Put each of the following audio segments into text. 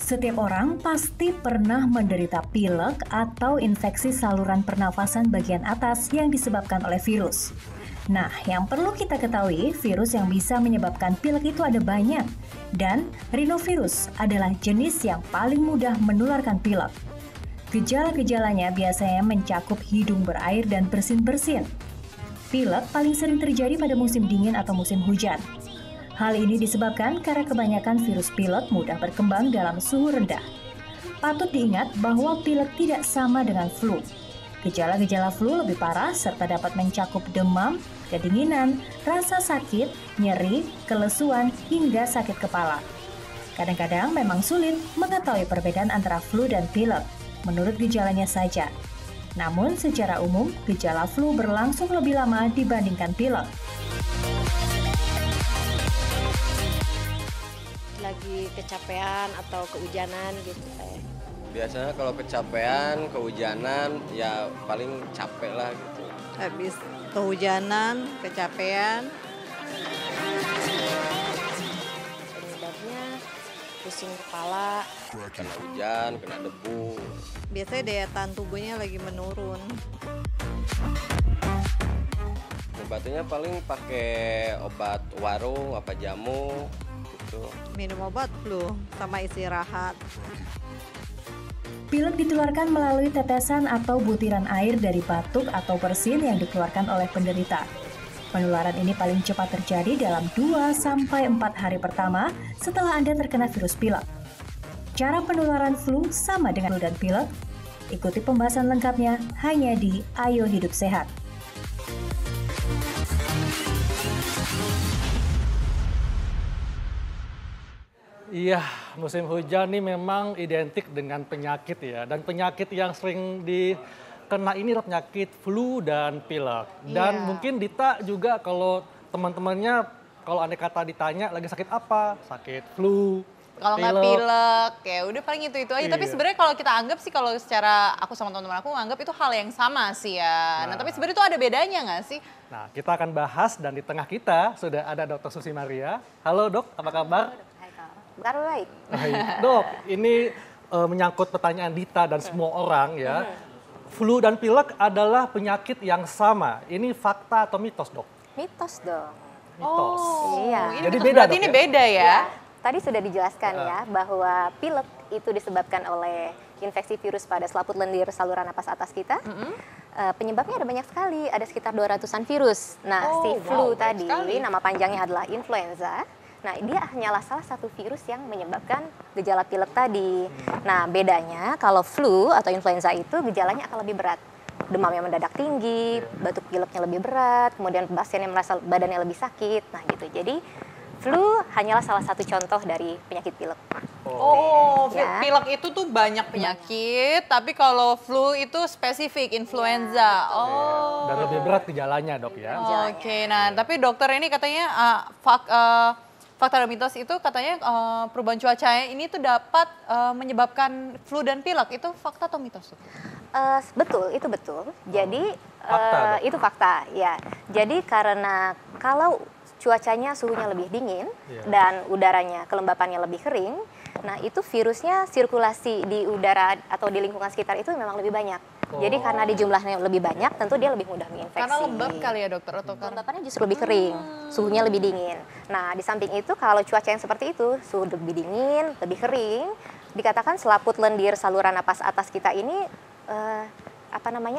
Setiap orang pasti pernah menderita pilek atau infeksi saluran pernafasan bagian atas yang disebabkan oleh virus. Nah, yang perlu kita ketahui, virus yang bisa menyebabkan pilek itu ada banyak. Dan rhinovirus adalah jenis yang paling mudah menularkan pilek. Gejala-gejalanya biasanya mencakup hidung berair dan bersin-bersin. Pilek paling sering terjadi pada musim dingin atau musim hujan. Hal ini disebabkan karena kebanyakan virus pilek mudah berkembang dalam suhu rendah. Patut diingat bahwa pilek tidak sama dengan flu. Gejala-gejala flu lebih parah serta dapat mencakup demam, kedinginan, rasa sakit, nyeri, kelesuan, hingga sakit kepala. Kadang-kadang memang sulit mengetahui perbedaan antara flu dan pilek, menurut gejalanya saja. Namun secara umum, gejala flu berlangsung lebih lama dibandingkan pilek. Lagi kecapean atau kehujanan gitu kayak. Biasanya kalau kecapean, kehujanan, ya paling capek lah gitu. Habis kehujanan, kecapean. Penyebabnya pusing kepala. Kena hujan, kena debu. Biasanya daya tahan tubuhnya lagi menurun. Obatnya paling pakai obat warung, apa jamu gitu. Minum obat flu sama istirahat. Pilek ditularkan melalui tetesan atau butiran air dari batuk atau bersin yang dikeluarkan oleh penderita. Penularan ini paling cepat terjadi dalam 2-4 hari pertama setelah Anda terkena virus pilek. Cara penularan flu sama dengan flu dan pilek. Ikuti pembahasan lengkapnya hanya di Ayo Hidup Sehat. Iya, musim hujan ini memang identik dengan penyakit ya. Dan penyakit yang sering dikena ini adalah penyakit flu dan pilek. Dan mungkin Dita juga kalau teman-temannya, kalau andai kata ditanya lagi sakit apa? Sakit flu, kalau nggak pilek, ya udah paling itu aja. Iya. Tapi sebenarnya kalau kita anggap sih, kalau secara aku sama teman-teman aku anggap itu hal yang sama sih ya. Nah tapi sebenarnya itu ada bedanya nggak sih? Nah, kita akan bahas dan di tengah kita sudah ada Dr. Susi Maria. Halo dok, apa kabar? Baik. Baik. Dok, ini menyangkut pertanyaan Dita dan semua orang ya. Flu dan pilek adalah penyakit yang sama. Ini fakta atau mitos, dok? Mitos dong. Mitos. Iya. Jadi Mitos beda, berarti dok, ini ya? beda ya? Tadi sudah dijelaskan ya bahwa pilek itu disebabkan oleh infeksi virus pada selaput lendir saluran napas atas kita. Penyebabnya ada banyak sekali, ada sekitar 200-an virus. Nah, si flu banyak tadi, sekali. nama panjangnya adalah influenza. Nah, dia hanyalah salah satu virus yang menyebabkan gejala pilek tadi. Nah, bedanya kalau flu atau influenza itu gejalanya akan lebih berat. Demamnya mendadak tinggi, batuk pileknya lebih berat, kemudian pasiennya merasa badannya lebih sakit. Nah, gitu. Jadi, flu hanyalah salah satu contoh dari penyakit pilek. Oh, Ya. pilek itu tuh banyak penyakit, tapi kalau flu itu spesifik, influenza. Oh. Dan lebih berat gejalanya, dok ya. Oke, nah tapi dokter ini katanya fakta dan mitos itu katanya perubahan cuaca ini tuh dapat menyebabkan flu dan pilek. Itu fakta atau mitos? Betul, itu betul. Jadi, Fakta, Dok. itu fakta, ya. Jadi karena kalau cuacanya suhunya lebih dingin dan udaranya kelembapannya lebih kering, nah itu virusnya sirkulasi di udara atau di lingkungan sekitar itu memang lebih banyak. Jadi karena di jumlahnya lebih banyak, tentu dia lebih mudah menginfeksi. Karena lembab kali ya dokter atau karena Kelembapannya justru lebih kering, suhunya lebih dingin. Nah, di samping itu kalau cuaca yang seperti itu, suhu lebih dingin, lebih kering, dikatakan selaput lendir saluran napas atas kita ini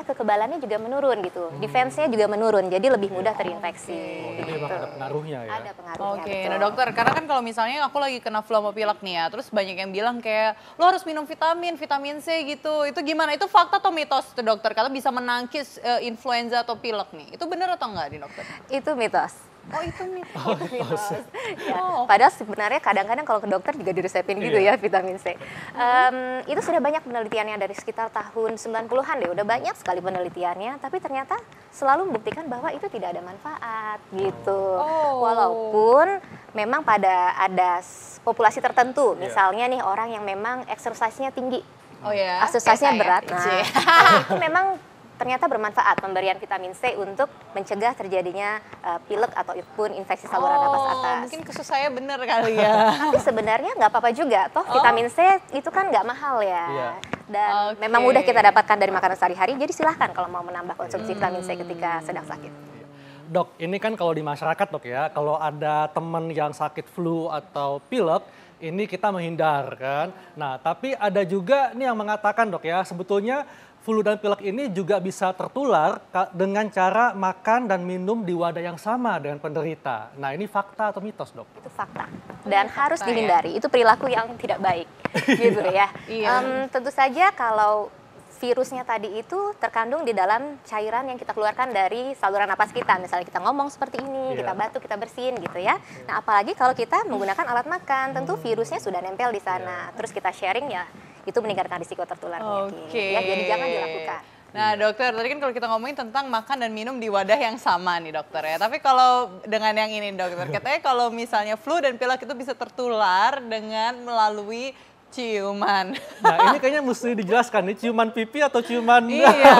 kekebalannya juga menurun gitu. Defense-nya juga menurun, jadi lebih mudah terinfeksi. Jadi memang ada pengaruhnya ya. Ada pengaruhnya. Oke, betul. nah dokter, karena kan kalau misalnya aku lagi kena flu sama pilek nih ya, terus banyak yang bilang kayak, lo harus minum vitamin C gitu. Itu gimana? Itu fakta atau mitos tuh dokter? Kalau bisa menangkis influenza atau pilek nih, itu benar atau enggak nih dokter? Itu mitos. Oh itu mitos. Ya, Oh. padahal sebenarnya kadang-kadang kalau ke dokter juga diresepin gitu ya vitamin C. Itu sudah banyak penelitiannya dari sekitar tahun 90-an deh, udah banyak sekali penelitiannya, tapi ternyata selalu membuktikan bahwa itu tidak ada manfaat gitu. Walaupun memang pada ada populasi tertentu, misalnya nih orang yang memang exercise-nya tinggi, Oh ya. exercise-nya berat, nah itu memang ternyata bermanfaat pemberian vitamin C untuk mencegah terjadinya pilek ataupun infeksi saluran napas atas. Mungkin khusus saya bener kali ya. Tapi sebenarnya nggak apa-apa juga, toh vitamin C itu kan nggak mahal ya. Iya. Dan memang mudah kita dapatkan dari makanan sehari-hari, jadi silahkan kalau mau menambah konsumsi vitamin C ketika sedang sakit. Dok, ini kan kalau di masyarakat dok ya, kalau ada teman yang sakit flu atau pilek, ini kita menghindar kan. Nah, tapi ada juga nih yang mengatakan dok ya, sebetulnya flu dan pilek ini juga bisa tertular dengan cara makan dan minum di wadah yang sama dengan penderita. Nah, ini fakta atau mitos dok? Itu fakta dan harus fakta, dihindari. Itu perilaku yang tidak baik, gitu ya. Iya. Tentu saja kalau virusnya tadi itu terkandung di dalam cairan yang kita keluarkan dari saluran napas kita. Misalnya kita ngomong seperti ini, kita batuk, kita bersin gitu ya. Nah, apalagi kalau kita menggunakan alat makan, tentu virusnya sudah nempel di sana. Terus kita sharing ya, itu meningkatkan risiko tertular penyakit. Ya, jadi jangan dilakukan. Nah dokter, tadi kan kalau kita ngomongin tentang makan dan minum di wadah yang sama nih dokter ya. Tapi kalau dengan yang ini dokter, katanya kalau misalnya flu dan pilek itu bisa tertular dengan melalui ciuman. Nah, ini kayaknya mesti dijelaskan nih, ciuman pipi atau ciuman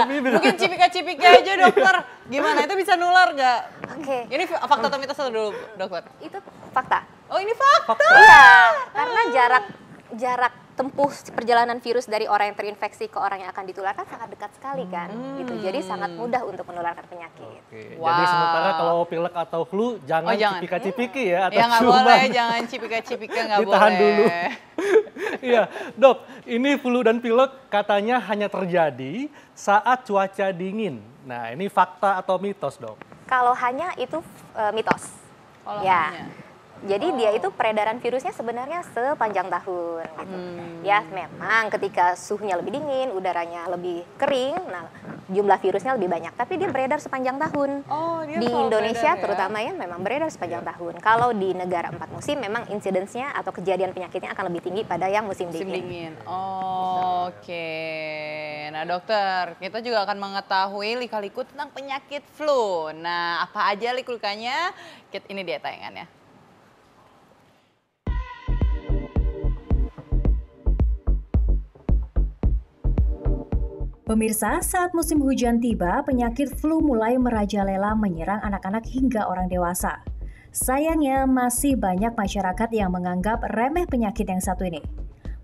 bibir? Mungkin cipika-cipika aja dokter. Gimana, itu bisa nular nggak? Oke. Ini fakta atau mitos dulu dokter? Itu fakta. Oh ini fakta? Iya, karena jarak tempuh perjalanan virus dari orang yang terinfeksi ke orang yang akan ditularkan sangat dekat sekali kan, gitu. Jadi sangat mudah untuk menularkan penyakit. Oke, jadi sementara kalau pilek atau flu jangan cipika-cipiki ya atau ya nggak ciuman. boleh, jangan cipika-cipika, nggak boleh. Ditahan dulu. Iya, dok, ini flu dan pilek katanya hanya terjadi saat cuaca dingin. Nah, ini fakta atau mitos dok? Kalau hanya itu mitos. Kalau Ya. hanya. Jadi dia itu peredaran virusnya sebenarnya sepanjang tahun gitu. Ya memang ketika suhunya lebih dingin, udaranya lebih kering, nah jumlah virusnya lebih banyak. Tapi dia beredar sepanjang tahun. Oh, dia di selalu Indonesia beredar ya? terutama ya memang beredar sepanjang tahun. Kalau di negara 4 musim memang insidensnya atau kejadian penyakitnya akan lebih tinggi pada yang musim dingin. Oke. Nah dokter, kita juga akan mengetahui lika-liku tentang penyakit flu. Nah apa aja liku-likunya? Ini dia tayangannya. Pemirsa, saat musim hujan tiba, penyakit flu mulai merajalela menyerang anak-anak hingga orang dewasa. Sayangnya, masih banyak masyarakat yang menganggap remeh penyakit yang satu ini.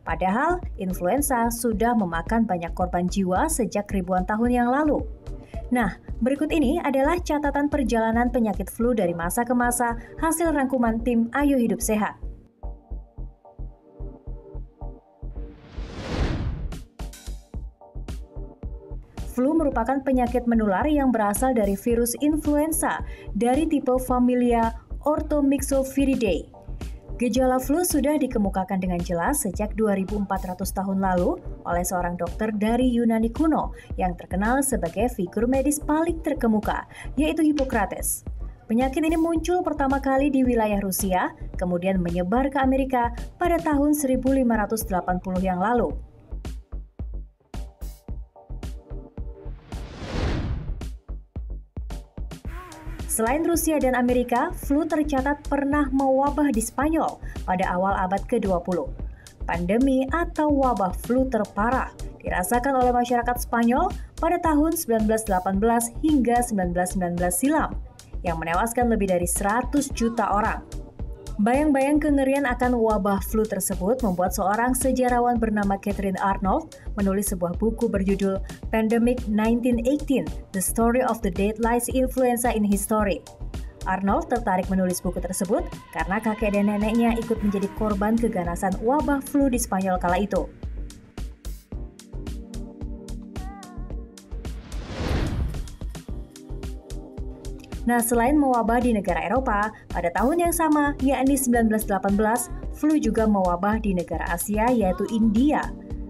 Padahal, influenza sudah memakan banyak korban jiwa sejak ribuan tahun yang lalu. Nah, berikut ini adalah catatan perjalanan penyakit flu dari masa ke masa hasil rangkuman tim Ayo Hidup Sehat. Flu merupakan penyakit menular yang berasal dari virus influenza dari tipe familia Orthomyxoviridae. Gejala flu sudah dikemukakan dengan jelas sejak 2400 tahun lalu oleh seorang dokter dari Yunani kuno yang terkenal sebagai figur medis paling terkemuka, yaitu Hippocrates. Penyakit ini muncul pertama kali di wilayah Rusia, kemudian menyebar ke Amerika pada tahun 1580 yang lalu. Selain Rusia dan Amerika, flu tercatat pernah mewabah di Spanyol pada awal abad ke-20. Pandemi atau wabah flu terparah dirasakan oleh masyarakat Spanyol pada tahun 1918 hingga 1919 silam, yang menewaskan lebih dari 100 juta orang. Bayang-bayang kengerian akan wabah flu tersebut membuat seorang sejarawan bernama Catherine Arnold menulis sebuah buku berjudul Pandemic 1918, The Story of the Deadliest Influenza in History. Arnold tertarik menulis buku tersebut karena kakek dan neneknya ikut menjadi korban keganasan wabah flu di Spanyol kala itu. Nah, selain mewabah di negara Eropa, pada tahun yang sama, yakni 1918, flu juga mewabah di negara Asia, yaitu India.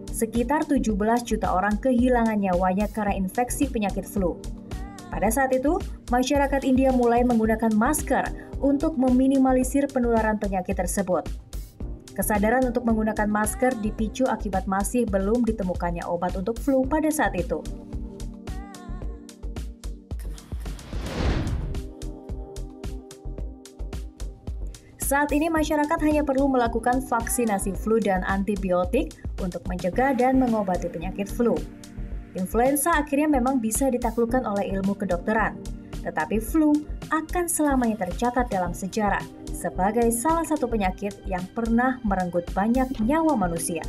Sekitar 17 juta orang kehilangan nyawanya karena infeksi penyakit flu. Pada saat itu, masyarakat India mulai menggunakan masker untuk meminimalisir penularan penyakit tersebut. Kesadaran untuk menggunakan masker dipicu akibat masih belum ditemukannya obat untuk flu pada saat itu. Saat ini masyarakat hanya perlu melakukan vaksinasi flu dan antibiotik untuk mencegah dan mengobati penyakit flu. Influenza akhirnya memang bisa ditaklukkan oleh ilmu kedokteran, tetapi flu akan selamanya tercatat dalam sejarah sebagai salah satu penyakit yang pernah merenggut banyak nyawa manusia.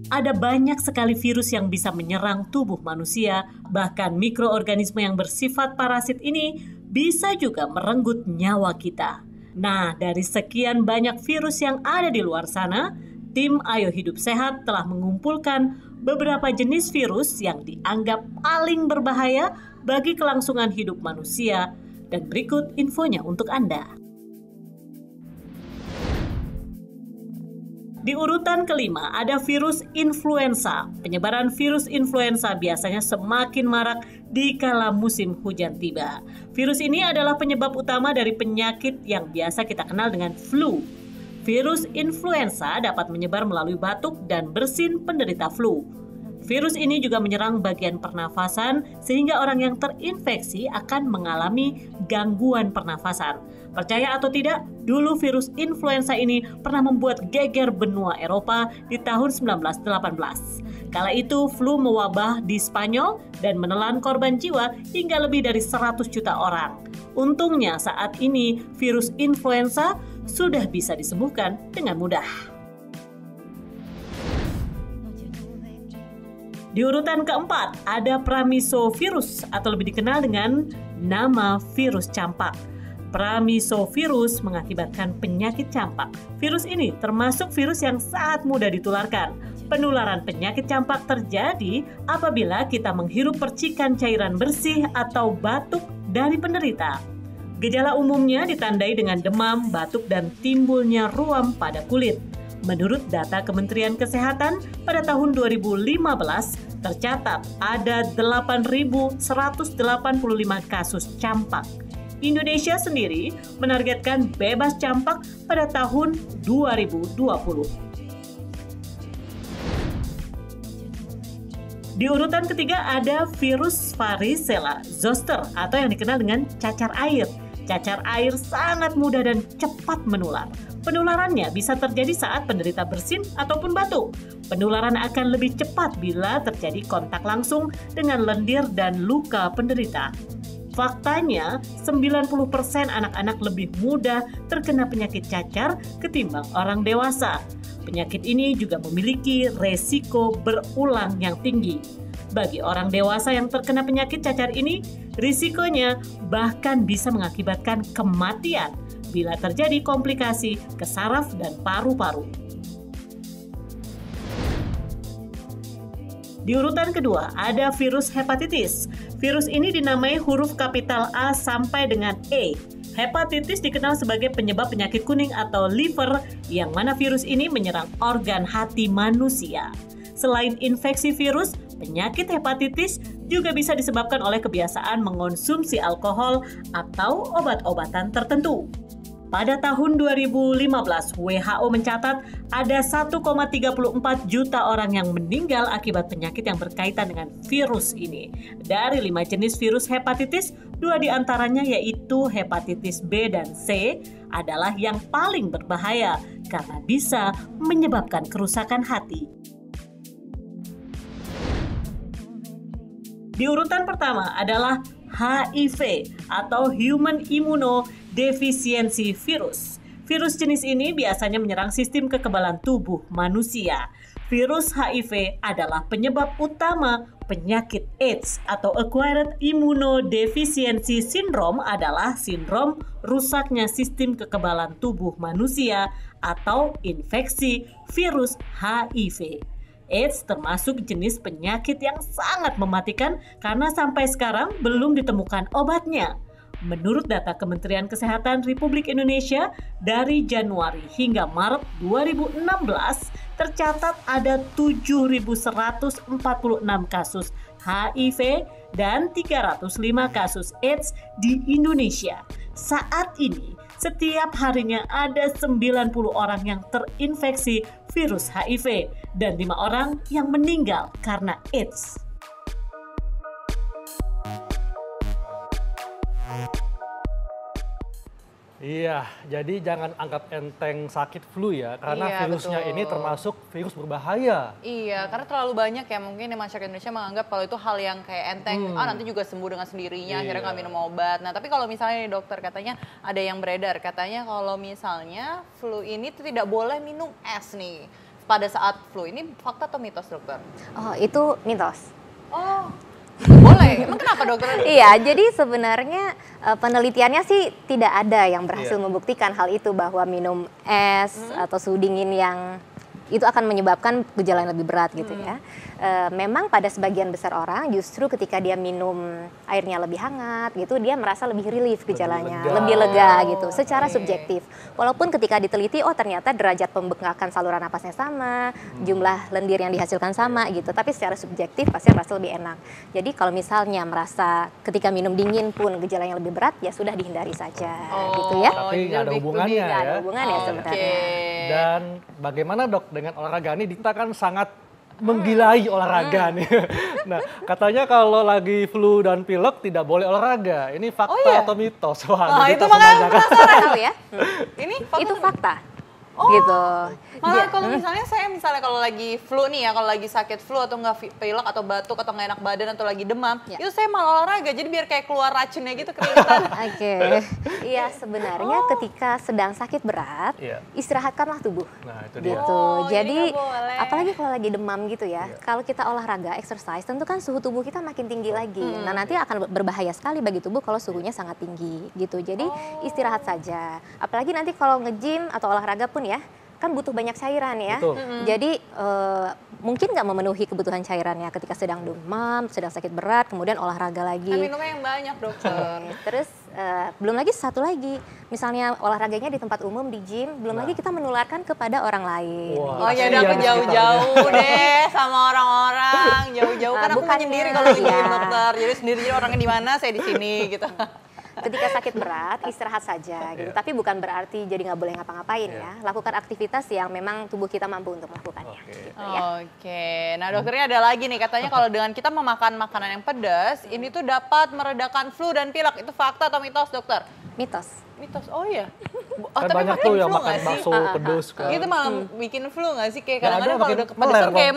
Ada banyak sekali virus yang bisa menyerang tubuh manusia, bahkan mikroorganisme yang bersifat parasit ini bisa juga merenggut nyawa kita. Nah, dari sekian banyak virus yang ada di luar sana, tim Ayo Hidup Sehat telah mengumpulkan beberapa jenis virus yang dianggap paling berbahaya bagi kelangsungan hidup manusia, dan berikut infonya untuk Anda. Di urutan kelima ada virus influenza. Penyebaran virus influenza biasanya semakin marak di kala musim hujan tiba. Virus ini adalah penyebab utama dari penyakit yang biasa kita kenal dengan flu. Virus influenza dapat menyebar melalui batuk dan bersin penderita flu. Virus ini juga menyerang bagian pernafasan sehingga orang yang terinfeksi akan mengalami gangguan pernafasan. Percaya atau tidak, dulu virus influenza ini pernah membuat geger benua Eropa di tahun 1918. Kala itu flu mewabah di Spanyol dan menelan korban jiwa hingga lebih dari 100 juta orang. Untungnya saat ini virus influenza sudah bisa disembuhkan dengan mudah. Di urutan keempat ada Pramisovirus atau lebih dikenal dengan nama virus campak. Pramisovirus mengakibatkan penyakit campak. Virus ini termasuk virus yang sangat mudah ditularkan. Penularan penyakit campak terjadi apabila kita menghirup percikan cairan bersih atau batuk dari penderita. Gejala umumnya ditandai dengan demam, batuk, dan timbulnya ruam pada kulit. Menurut data Kementerian Kesehatan, pada tahun 2015 tercatat ada 8.185 kasus campak. Indonesia sendiri menargetkan bebas campak pada tahun 2020. Di urutan ketiga ada virus varicella zoster atau yang dikenal dengan cacar air. Cacar air sangat mudah dan cepat menular. Penularannya bisa terjadi saat penderita bersin ataupun batuk. Penularan akan lebih cepat bila terjadi kontak langsung dengan lendir dan luka penderita. Faktanya, 90% anak-anak lebih mudah terkena penyakit cacar ketimbang orang dewasa. Penyakit ini juga memiliki resiko berulang yang tinggi. Bagi orang dewasa yang terkena penyakit cacar ini, risikonya bahkan bisa mengakibatkan kematian bila terjadi komplikasi ke saraf dan paru-paru. Di urutan kedua ada virus hepatitis. Virus ini dinamai huruf kapital A sampai dengan E. Hepatitis dikenal sebagai penyebab penyakit kuning atau liver, yang mana virus ini menyerang organ hati manusia. Selain infeksi virus, penyakit hepatitis juga bisa disebabkan oleh kebiasaan mengonsumsi alkohol atau obat-obatan tertentu. Pada tahun 2015, WHO mencatat ada 1,34 juta orang yang meninggal akibat penyakit yang berkaitan dengan virus ini. Dari 5 jenis virus hepatitis, 2 diantaranya yaitu hepatitis B dan C adalah yang paling berbahaya karena bisa menyebabkan kerusakan hati. Di urutan pertama adalah HIV atau Human Immunodeficiency Virus. Virus jenis ini biasanya menyerang sistem kekebalan tubuh manusia. virus HIV adalah penyebab utama penyakit AIDS atau Acquired Immunodeficiency Syndrome adalah sindrom rusaknya sistem kekebalan tubuh manusia atau infeksi virus HIV. AIDS termasuk jenis penyakit yang sangat mematikan karena sampai sekarang belum ditemukan obatnya. Menurut data Kementerian Kesehatan Republik Indonesia, dari Januari hingga Maret 2016 tercatat ada 7.146 kasus HIV dan 305 kasus AIDS di Indonesia. Saat ini, setiap harinya ada 90 orang yang terinfeksi virus HIV dan 5 orang yang meninggal karena AIDS. Iya, jadi jangan anggap enteng sakit flu ya, karena Iya, virusnya betul. ini termasuk virus berbahaya. Iya, karena terlalu banyak ya mungkin di masyarakat Indonesia menganggap kalau itu hal yang kayak enteng, nanti juga sembuh dengan sendirinya, akhirnya nggak Iya. minum obat. Nah tapi kalau misalnya nih dokter katanya ada yang beredar, katanya kalau misalnya flu ini tuh tidak boleh minum es nih pada saat flu. Ini fakta atau mitos dokter? Oh, itu mitos. Oh, boleh? Emang kenapa dokter? Iya, jadi sebenarnya penelitiannya sih tidak ada yang berhasil Iya. membuktikan hal itu, bahwa minum es atau suhu dingin yang itu akan menyebabkan gejala yang lebih berat gitu ya. Memang pada sebagian besar orang justru ketika dia minum airnya lebih hangat gitu, dia merasa lebih relief gejalanya, lega. lebih lega gitu, secara Oke. subjektif. Walaupun ketika diteliti, oh ternyata derajat pembengkakan saluran napasnya sama, jumlah lendir yang dihasilkan sama gitu, tapi secara subjektif pasien merasa lebih enak. Jadi kalau misalnya merasa ketika minum dingin pun gejala yang lebih berat, ya sudah dihindari saja gitu ya. Tapi jadi nggak ada lebih hubungannya lebih- Nggak ada ya. hubungannya Oke. sebenarnya. Dan bagaimana dok dengan olahraga ini? Dita kan sangat menggilai olahraga nih. Nah, katanya kalau lagi flu dan pilek tidak boleh olahraga. Ini fakta Oh, iya? atau mitos? Nah, Dita itu makanya sengaja. Tahu ya? Ini Itu fakta. Oh, Gitu. Malah Ja- kalau misalnya kalau lagi flu nih ya, kalau lagi sakit flu atau nggak pilek atau batuk atau nggak enak badan atau lagi demam, Ya. itu saya malah olahraga jadi biar kayak keluar racunnya gitu keringetan. Oke. Iya, sebenarnya ketika sedang sakit berat, Iya. istirahatkanlah tubuh. Nah, itu dia. Gitu. Oh, jadi Jadi nggak boleh. apalagi kalau lagi demam gitu ya. Iya. Kalau kita olahraga, exercise, tentu kan suhu tubuh kita makin tinggi lagi. Nah, nanti akan berbahaya sekali bagi tubuh kalau suhunya sangat tinggi gitu. Jadi istirahat saja. Apalagi nanti kalau nge-gym atau olahraga pun ya, kan butuh banyak cairan ya. Betul. Jadi mungkin nggak memenuhi kebutuhan cairannya ketika sedang demam, sedang sakit berat, kemudian olahraga lagi. Kan minumnya yang banyak dokter. Terus belum lagi satu lagi, misalnya olahraganya di tempat umum, di gym, belum lagi kita menularkan kepada orang lain. Wah. Oh ya Kasihan udah aku sekitarnya. jauh-jauh deh sama orang-orang, jauh-jauh kan aku Bukannya, menyendiri kalau lagi iya. dokter. Jadi sendiri orangnya di mana, saya di sini gitu. Ketika sakit berat, istirahat saja gitu. Iya. Tapi bukan berarti jadi nggak boleh ngapa-ngapain ya. Lakukan aktivitas yang memang tubuh kita mampu untuk melakukannya. Oke. Gitu ya. Oke, nah dokternya ada lagi nih, katanya kalau dengan kita memakan makanan yang pedas, ini tuh dapat meredakan flu dan pilek. Itu fakta atau mitos dokter? Mitos. Mitos, oh iya. Kan banyak tuh yang makan bakso pedas kan. Itu malah bikin flu nggak sih? Kayak Nggak ada, kadang-kadang kalau makin udah kepedesan meler, kayak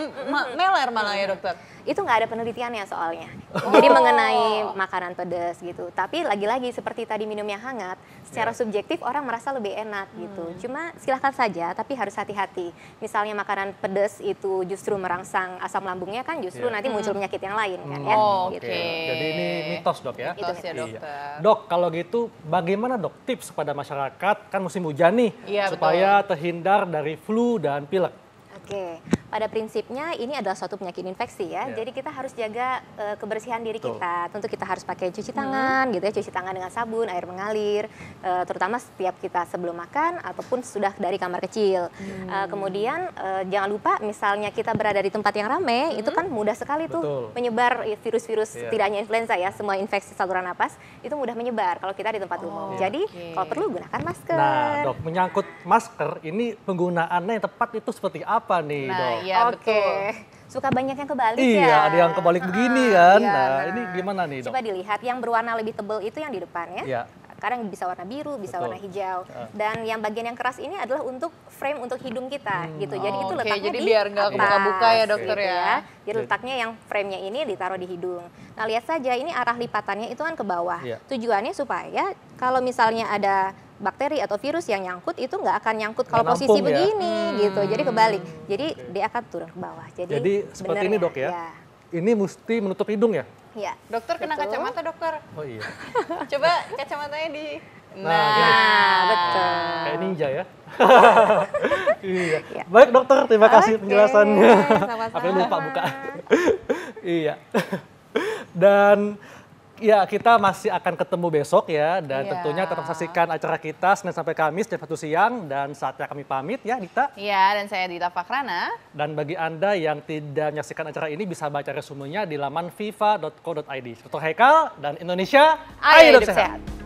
meler malah ya dokter. Itu nggak ada penelitiannya soalnya. Jadi mengenai makanan pedas gitu. Tapi lagi-lagi seperti tadi minum yang hangat, secara subjektif orang merasa lebih enak gitu. Cuma silahkan saja, tapi harus hati-hati. Misalnya makanan pedas itu justru merangsang asam lambungnya kan justru Iya. nanti muncul penyakit yang lain kan ya. Oh, Gitu. oke. Jadi ini mitos dok ya? Mitos ya Iya. dokter. Dok, kalau gitu bagaimana dok tips kepada masyarakat, kan musim hujan nih, Iya, supaya terhindar dari flu dan pilek? Oke, pada prinsipnya ini adalah suatu penyakit infeksi ya. Iya. Jadi kita harus jaga kebersihan diri Betul. kita. Tentu kita harus pakai cuci tangan gitu ya, cuci tangan dengan sabun, air mengalir, terutama setiap kita sebelum makan ataupun sudah dari kamar kecil. Kemudian jangan lupa misalnya kita berada di tempat yang ramai, itu kan mudah sekali tuh Betul. menyebar virus-virus, Iya. tidak hanya influenza ya, semua infeksi saluran napas itu mudah menyebar kalau kita di tempat umum. Jadi kalau perlu gunakan masker. Nah dok, menyangkut masker, ini penggunaannya yang tepat itu seperti apa nih Nah, dok? iya Oke, betul. suka banyak yang kebalik Iya, ya. ada yang kebalik begini kan. Iya, Nah, ini gimana nih dok? Coba dilihat, yang berwarna lebih tebal itu yang di depan ya. Iya. Kadang bisa warna biru, bisa Betul. warna hijau. Dan yang bagian yang keras ini adalah untuk frame untuk hidung kita gitu. Jadi itu Oke, letaknya jadi di biar nggak atas, kebuka-buka ya, dokter gitu ya. Jadi letaknya yang frame-nya ini ditaruh di hidung. Nah, lihat saja ini arah lipatannya itu kan ke bawah. Iya. Tujuannya supaya kalau misalnya ada bakteri atau virus yang nyangkut itu nggak akan nyangkut kalau Nggak posisi nampung ya? begini gitu. Jadi kebalik. Jadi dia akan turun ke bawah. Jadi seperti ini benernya, dok ya? Ini mesti menutup hidung ya? Ya. Dokter kena Betul. kacamata dokter. Oh iya. Coba kacamatanya di. Nah, betul. Kayak ninja ya. Iya. Ya. Baik dokter, terima kasih Oke, penjelasannya. sama-sama. Apa yang lupa buka. Iya. Dan ya kita masih akan ketemu besok ya. Dan Iya. tentunya tetap saksikan acara kita Senin sampai Kamis jam 1 siang. Dan saatnya kami pamit ya Dita. Iya, dan saya Dita Fakrana. Dan bagi Anda yang tidak menyaksikan acara ini bisa baca resumenya di laman fifa.co.id. Dr. Haikal dan Indonesia, Ayo hidup sehat. sehat.